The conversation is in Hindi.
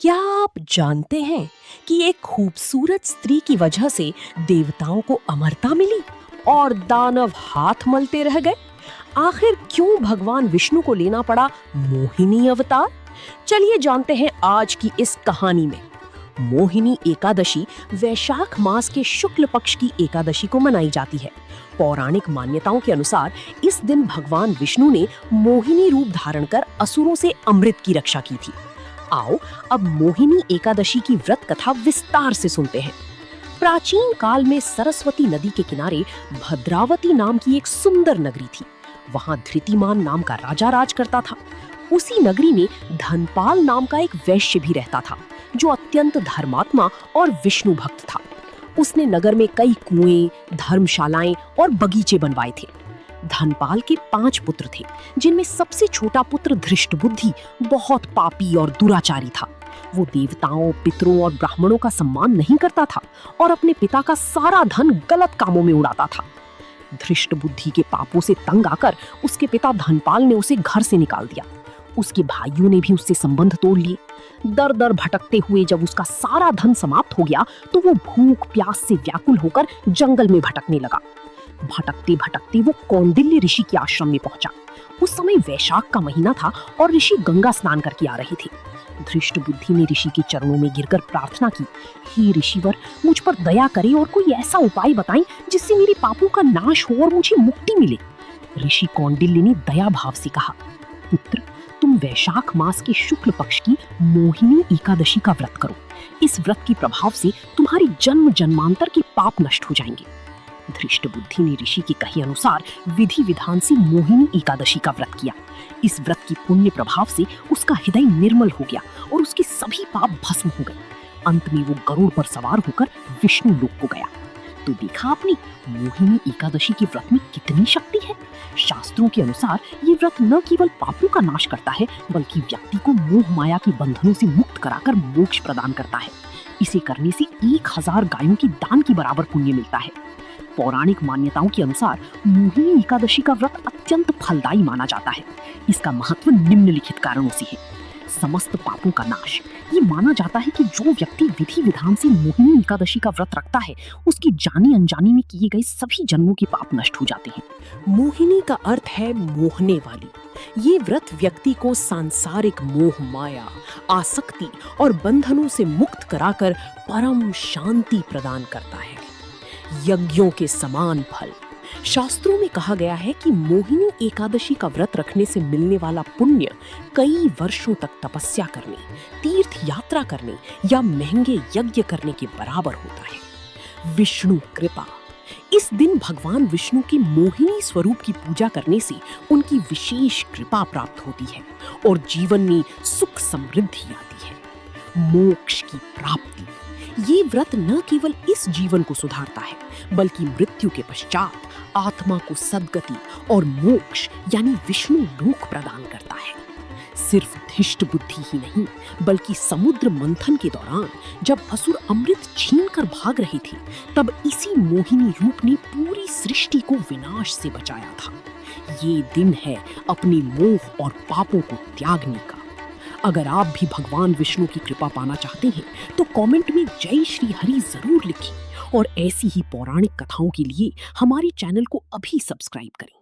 क्या आप जानते हैं कि एक खूबसूरत स्त्री की वजह से देवताओं को अमरता मिली और दानव हाथ मलते रह गए? आखिर क्यों भगवान विष्णु को लेना पड़ा मोहिनी अवतार? चलिए जानते हैं आज की इस कहानी में। मोहिनी एकादशी वैशाख मास के शुक्ल पक्ष की एकादशी को मनाई जाती है। पौराणिक मान्यताओं के अनुसार इस दिन भगवान विष्णु ने मोहिनी रूप धारण कर असुरों से अमृत की रक्षा की थी। आओ अब मोहिनी एकादशी की व्रत कथा विस्तार से सुनते हैं। प्राचीन काल में सरस्वती नदी के किनारे भद्रावती नाम की एक सुंदर नगरी थी। वहां धृतिमान नाम का राजा राज करता था। उसी नगरी में धनपाल नाम का एक वैश्य भी रहता था, जो अत्यंत धर्मात्मा और विष्णु भक्त था। उसने नगर में कई कुएं, धर्मशालाएं और बगीचे बनवाए थे। धनपाल के 5 पुत्र थे, जिनमें सबसे छोटा पुत्र धृष्टबुद्धि बहुत पापी और दुराचारी था। वो देवताओं, पितरों और ब्राह्मणों का सम्मान नहीं करता था और अपने पिता का सारा धन गलत कामों में उड़ाता था। धृष्टबुद्धि के पापों से तंग आकर उसके पिता धनपाल ने उसे घर से निकाल दिया। उसके भाइयों ने भी उससे संबंध तोड़ लिए। दर दर भटकते हुए जब उसका सारा धन समाप्त हो गया, तो वो भूख प्यास से व्याकुल होकर जंगल में भटकने लगा। भटकते भटकते वो कौंडिल्य ऋषि के आश्रम में पहुंचा। उस समय वैशाख का महीना था और ऋषि गंगा स्नान करके आ रहे थे। धृष्टबुद्धि ने ऋषि के चरणों में गिरकर प्रार्थना की, हे ऋषिवर, मुझ पर दया करें और कोई ऐसा उपाय बताएं जिससे मेरे पापों का नाश हो और मुझे मुक्ति मिले। ऋषि कौंडिल्य ने दया भाव से कहा, पुत्र, तुम वैशाख मास के शुक्ल पक्ष की मोहिनी एकादशी का व्रत करो। इस व्रत के प्रभाव से तुम्हारी जन्म जन्मांतर के पाप नष्ट हो जाएंगे। धृष्टबुद्धि ने ऋषि के कहे अनुसार विधि विधान से मोहिनी एकादशी का व्रत किया। इस व्रत की पुण्य प्रभाव से उसका हृदय निर्मल हो गया और उसके सभी पाप भस्म हो गए। अंत में वो गरुड़ पर सवार होकर विष्णु लोक को गया। तो देखा आपने, मोहिनी एकादशी के व्रत में कितनी शक्ति है। शास्त्रों के अनुसार ये व्रत न केवल पापों का नाश करता है, बल्कि व्यक्ति को मोह माया के बंधनों से मुक्त कराकर मोक्ष प्रदान करता है। इसे करने से 1000 गायों के दान के बराबर पुण्य मिलता है। पौराणिक मान्यताओं के अनुसार मोहिनी एकादशी का व्रत अत्यंत फलदायी माना जाता है। इसका महत्व निम्नलिखित कारणों से है। समस्त पापों का नाश। ये माना जाता है कि जो व्यक्ति विधि विधान से मोहिनी एकादशी का व्रत रखता है, उसकी जानी अनजानी में किए गए सभी जन्मों के पाप नष्ट हो जाते हैं। मोहिनी का अर्थ है मोहने वाली। ये व्रत व्यक्ति को सांसारिक मोह माया, आसक्ति और बंधनों से मुक्त कराकर परम शांति प्रदान करता है। यज्ञों के समान फल। शास्त्रों में कहा गया है कि मोहिनी एकादशी का व्रत रखने से मिलने वाला पुण्य कई वर्षों तक तपस्या करने, तीर्थ यात्रा करने या महंगे यज्ञ करने के बराबर होता है। विष्णु कृपा। इस दिन भगवान विष्णु के मोहिनी स्वरूप की पूजा करने से उनकी विशेष कृपा प्राप्त होती है और जीवन में सुख समृद्धि आती है। मोक्ष की प्राप्ति। ये व्रत न केवल इस जीवन को सुधारता है, बल्कि मृत्यु के पश्चात आत्मा को सद्गति और मोक्ष यानी विष्णु लोक प्रदान करता है। सिर्फ धृष्ट बुद्धि ही नहीं, बल्कि समुद्र मंथन के दौरान जब असुर अमृत छीनकर भाग रहे थे, तब इसी मोहिनी रूप ने पूरी सृष्टि को विनाश से बचाया था। ये दिन है अपने मोह और पापों को त्यागने का। अगर आप भी भगवान विष्णु की कृपा पाना चाहते हैं, तो कमेंट में जय श्री हरि जरूर लिखें और ऐसी ही पौराणिक कथाओं के लिए हमारे चैनल को अभी सब्सक्राइब करें।